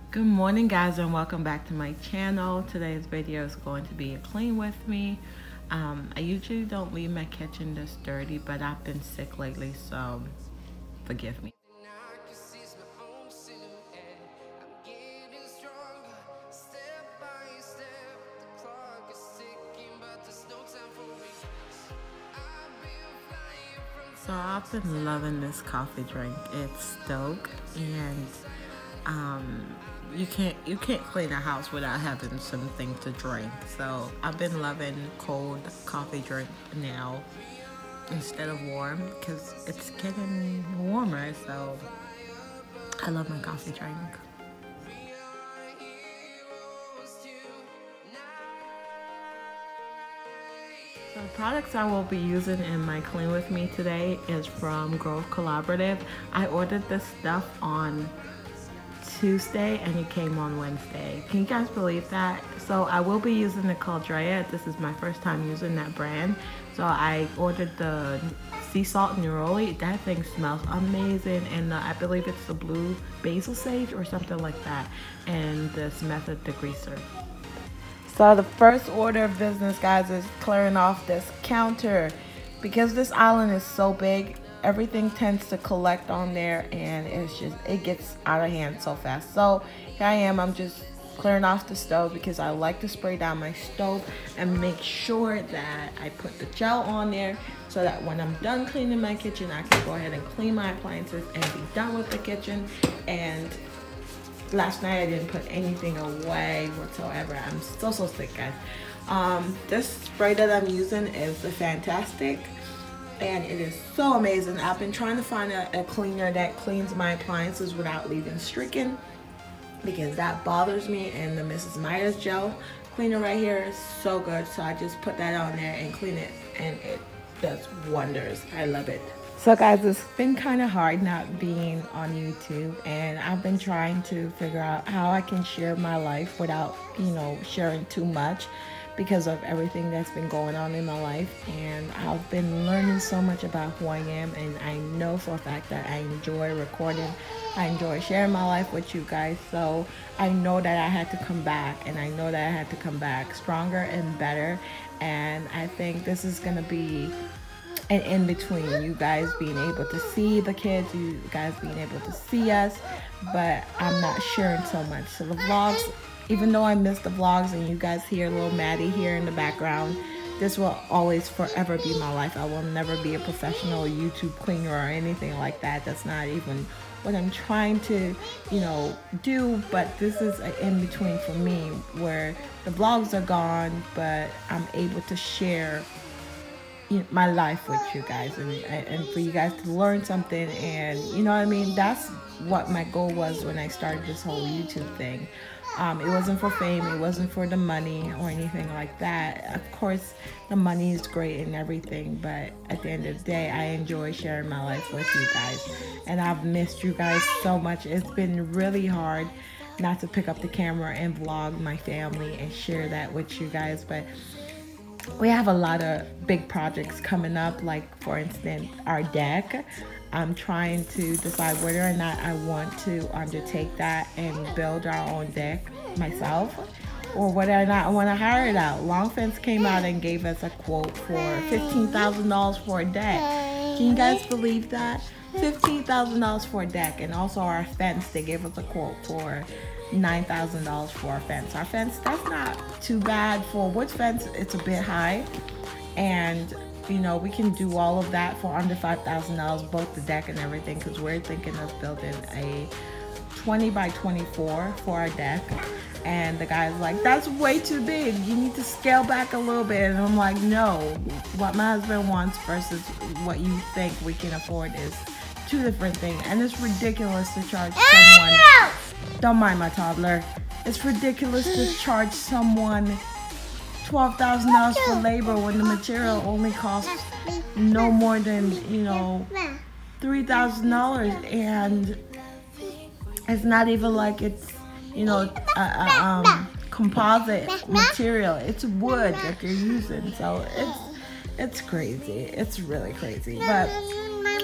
Good morning, guys, and welcome back to my channel. Today's video is going to be a clean with me. I usually don't leave my kitchen this dirty, but I've been sick lately, so forgive me. So I've been loving this coffee drink. It's Stoke, and you can't clean a house without having something to drink. So I've been loving cold coffee drink now instead of warm because it's getting warmer. So I love my coffee drink. So the products I will be using in my clean with me today is from Grove Collaborative. I ordered this stuff on Tuesday and it came on Wednesday. Can you guys believe that? So I will be using the Caldrea. This is my first time using that brand. So I ordered the sea salt neroli. That thing smells amazing, and I believe it's the blue basil sage or something like that, and this method degreaser. So the first order of business, guys, is clearing off this counter. Because this island is so big, everything tends to collect on there, and it gets out of hand so fast. So here I am, I'm just clearing off the stove because I like to spray down my stove and make sure that I put the gel on there so that when I'm done cleaning my kitchen, I can go ahead and clean my appliances and be done with the kitchen. And last night I didn't put anything away whatsoever. I'm so sick, guys. This spray that I'm using is the Fantastic, and it is so amazing. I've been trying to find a cleaner that cleans my appliances without leaving stricken, because that bothers me. And the Mrs. Myers gel cleaner right here is so good, so I just put that on there and clean it, and it does wonders. I love it. So guys, it's been kind of hard not being on YouTube, and I've been trying to figure out how I can share my life without, sharing too much because of everything that's been going on in my life. And I've been learning so much about who I am, and I know for a fact that I enjoy recording. I enjoy sharing my life with you guys. So I know that I had to come back, and I know that I had to come back stronger and better. And I think this is gonna be an in-between, you guys being able to see the kids, you guys being able to see us, but I'm not sharing so much. So the vlogs, even though I miss the vlogs and you guys hear little Maddie here in the background, this will always forever be my life. I will never be a professional YouTube cleaner or anything like that. That's not even what I'm trying to, do. But this is an in-between for me, where the vlogs are gone, but I'm able to share my life with you guys, and for you guys to learn something. And that's what my goal was when I started this whole YouTube thing. It wasn't for fame, it wasn't for the money or anything like that. Of course the money is great and everything, but at the end of the day, I enjoy sharing my life with you guys, and I've missed you guys so much. It's been really hard not to pick up the camera and vlog my family and share that with you guys, but we have a lot of big projects coming up, like for instance our deck. I'm trying to decide whether or not I want to undertake that and build our own deck myself, or whether or not I want to hire it out. Long Fence came out and gave us a quote for $15,000 for a deck. Can you guys believe that? $15,000 for a deck. And also our fence, they gave us a quote for $9,000 for our fence. Our fence, that's not too bad for wood fence. It's a bit high, and we can do all of that for under $5,000, both the deck and everything, because we're thinking of building a 20 by 24 for our deck. And the guy's like, that's way too big, you need to scale back a little bit. And I'm like, no, what my husband wants versus what you think we can afford is two different things. And it's ridiculous to charge someone, don't mind my toddler, it's ridiculous to charge someone $12,000 for labor when the material only costs no more than $3,000, and it's not even like it's composite material. It's wood that they're using, so it's crazy. It's really crazy. But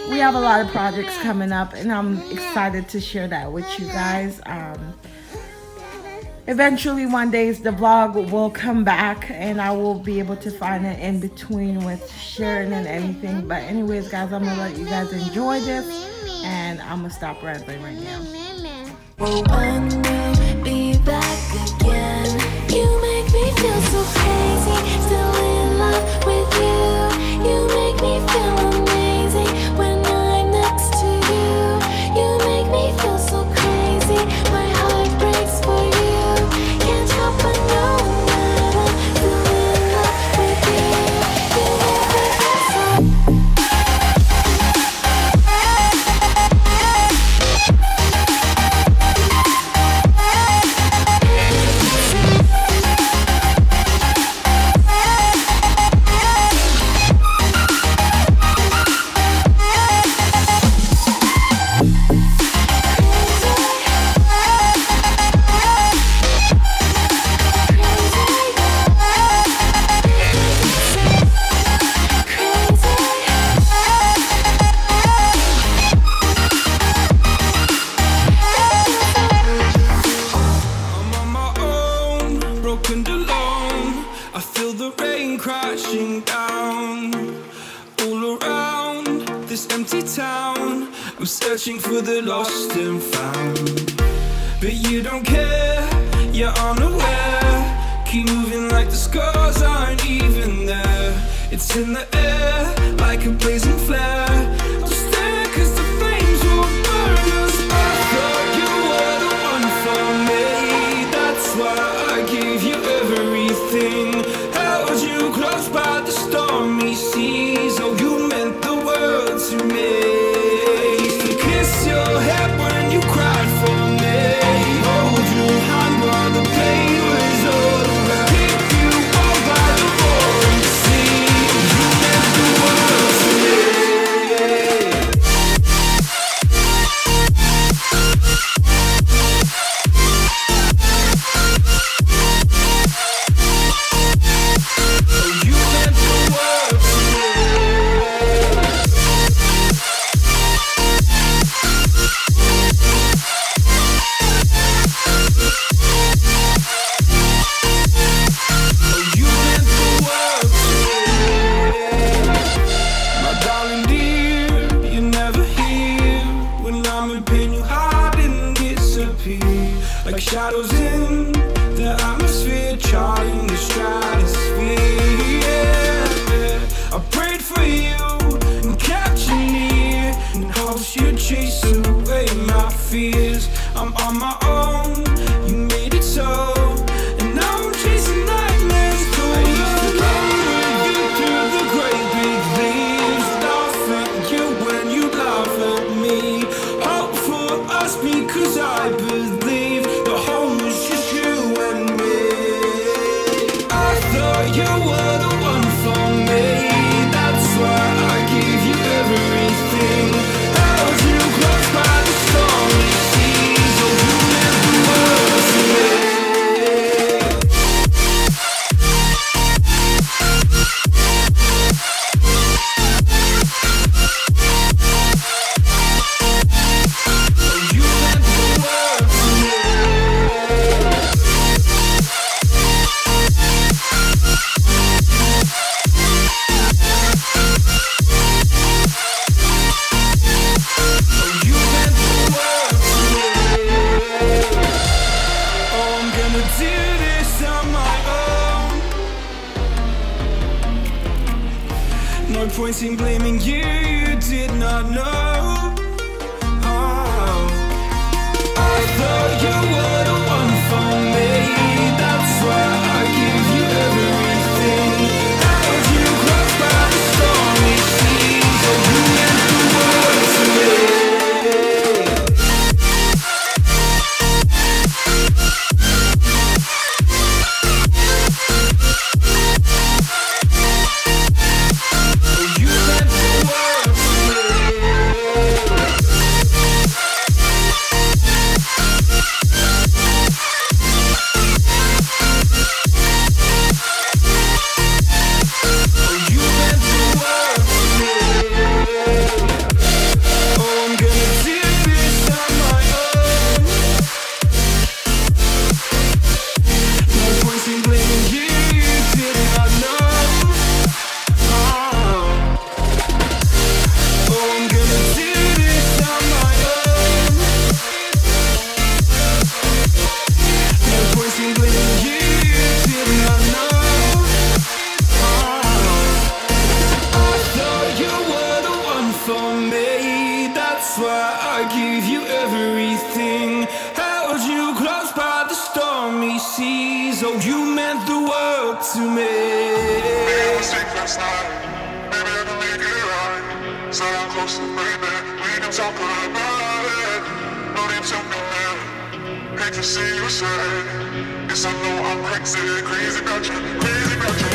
we have a lot of projects coming up, and I'm excited to share that with you guys. eventually one day the vlog will come back and I will be able to find it in between with sharing and anything. But anyways, guys, I'm gonna let you guys enjoy this and I'm gonna stop rambling right now. When you be back again, you make me feel so crazy. Still in love with you. You make me feel amazing when I'm next to you. You make me feel so crazy. My heart breaks for you. Can't help but know that I'm still in love with you. You make me feel so. I'm searching for the lost and found, but you don't care, you're unaware. Keep moving like the scars aren't even there. It's in the air like a blazing flare. Don't stare cause the flames will burn us. I thought you were the one for me. That's why I gave you everything. Held you close by the stormy seas. Oh, you meant the world to me. Your head when you cried for me. Hold your hand while the pain was over. Keep you warm by the roaring sea. You meant the world to me. Oh, you meant the world to me. Like shadows in the atmosphere, charting the stratosphere. Yeah. I prayed for you and kept you near in hopes you'd chase away my fears. I'm on my own, you made it so, and now I'm chasing nightmares. I used to run with you through the great big leaves, laugh at you when you laugh at me. Hope for us because I believe you were the one for me. That's why I gave you everything. Held you close by the stormy seas. Oh, you meant the world to me. Oh, you meant the world to me. No point in blaming you, you did not know. Oh, I thought you were the one for me. That's why I give you everything. Held you close by the stormy seas. Oh, you meant the world to me. seas. Oh, you meant the world to me. Made a mistake last night. Maybe I can make it right. Sit down close to baby. We can talk about it. No need to be mad. Hate to see you sad. Yes, I know I'm crazy, crazy about you, crazy about you.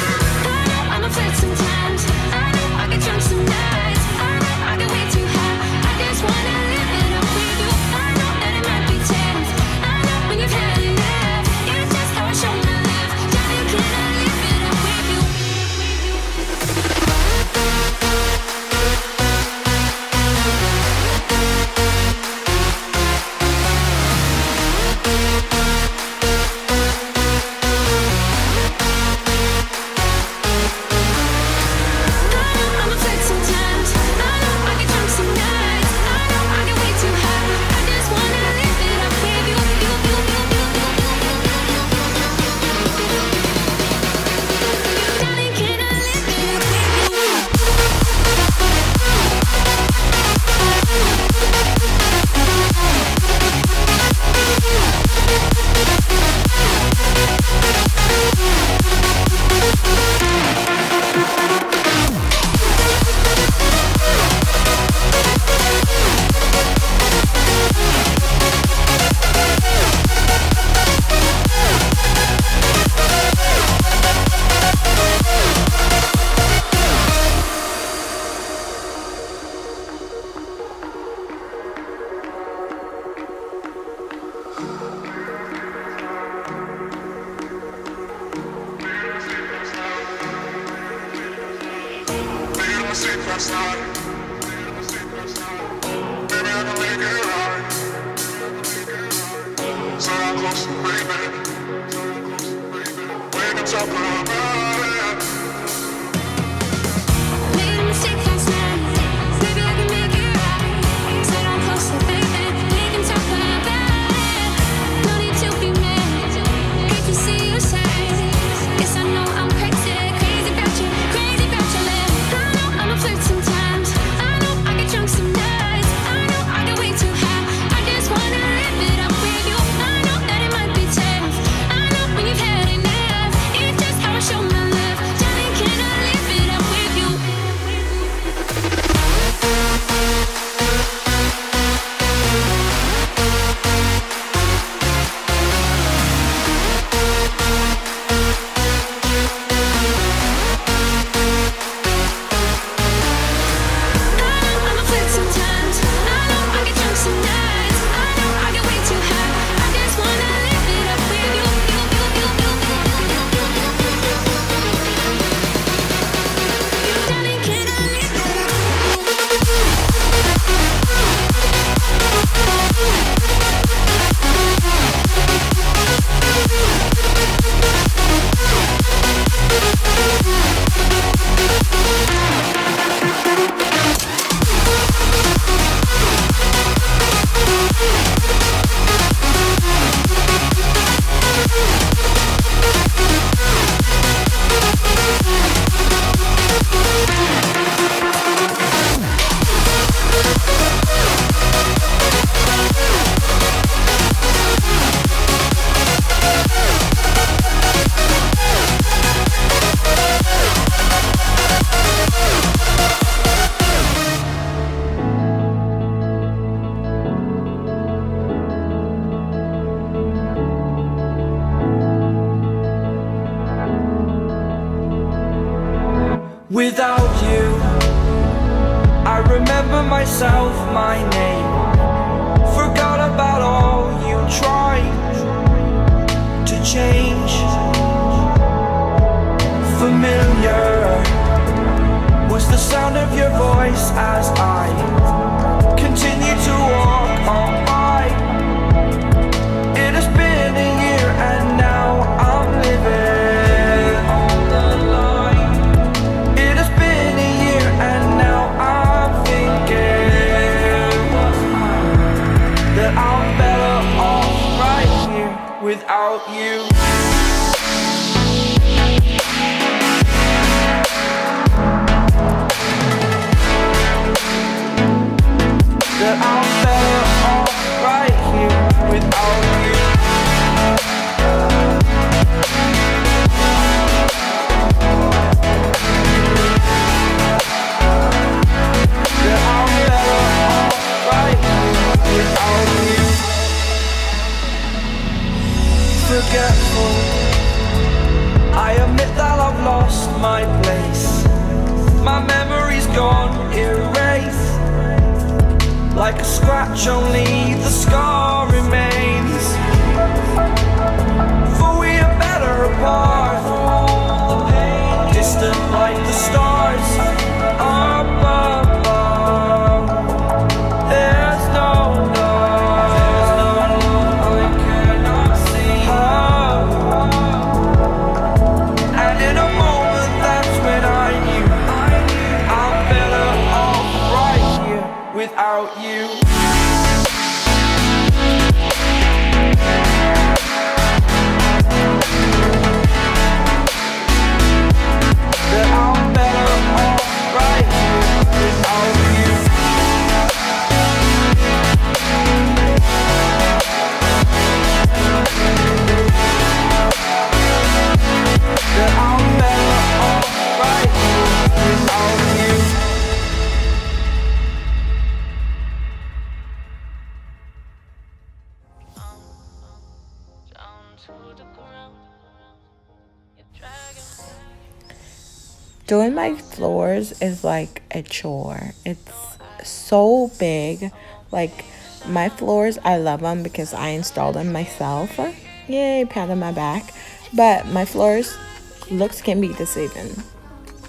I know I'm upset sometimes. I know I get drunk some nights. I know I get way too high. I just wanna live it up with you. I know that it might be tense. I know when you've had enough. It's just how I show my love. Darling, can I live it up with you? I'm upset sometimes. I know I get drunk some nights. I know I get way too high. I just wanna live it up with you. Darling, can I live it up with you? Made a mistake last night. Maybe I can make it right. Sit down close to baby. We can talk about it. Made a mistake last night. Maybe I can make it right. Sit down closer, baby. We can talk about it. No need to be mad. Hate to see you sad. Yes, I know I'm crazy, crazy about you, crazy about your love. I know I'm upset sometimes. I know I get drunk some nights. I know I get way too high. I just wanna live it up with you. I know that it might be tough. I know when you've had enough. It's just how I show my love. Darling, can I live it up with you? I'm upset sometimes. I know I get drunk some nights. I know I get way too high. I just wanna live it up with you. Darling, can I live it up? Without you, I remember myself, my name. Forgot about all you tried to change. Familiar was the sound of your voice as I continue to walk on by. It has been a year and now I'm living on the line. It has been a year and now I'm thinking that I'm better off right here without you. That I'm better off right here without you. forgetful. I admit that I've lost my place. My memory's gone, erased. Like a scratch, only the scar remains. For we are better apart. The pain, distant like the stars above. There's no love, I cannot see. And in a moment, that's when I knew I'm better off right here without you. That I'm better off right here without you. That I'm better off right here without you. Doing my floors is like a chore. It's so big. Like my floors, I love them because I installed them myself. Yay, pat on my back. But my floors looks can be deceiving.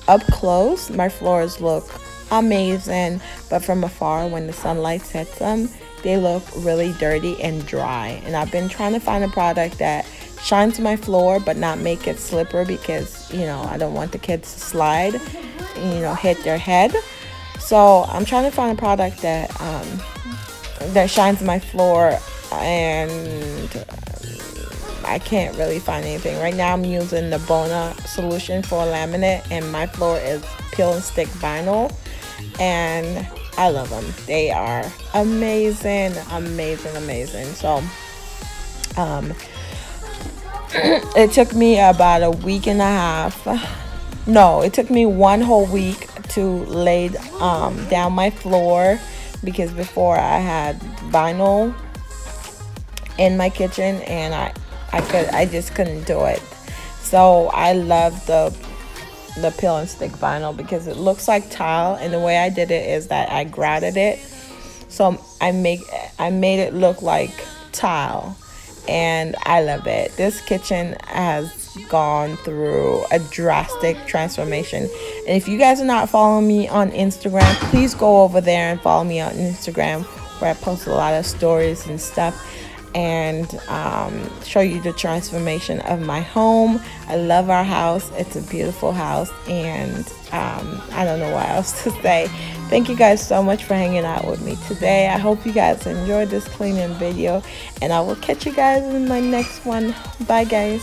Up close, my floors look amazing, but from afar, when the sunlight hits them, they look really dirty and dry. And I've been trying to find a product that shines my floor but not make it slippery, because you know I don't want the kids to slide and, you know, hit their head. So I'm trying to find a product that that shines my floor, and I can't really find anything right now. I'm using the Bona solution for laminate, and my floor is peel and stick vinyl, and I love them. They are amazing, amazing, amazing. So it took me about a week and a half. No, it took me one whole week to lay down my floor, because before I had vinyl in my kitchen and I just couldn't do it. So I love the peel and stick vinyl because it looks like tile, and the way I did it is that I grouted it, so I made it look like tile, and I love it. This kitchen has gone through a drastic transformation, and if you guys are not following me on Instagram, please go over there and follow me on Instagram, where I post a lot of stories and stuff, and show you the transformation of my home. I love our house. It's a beautiful house, and I don't know what else to say. Thank you guys so much for hanging out with me today. I hope you guys enjoyed this cleaning video, and I will catch you guys in my next one. Bye guys.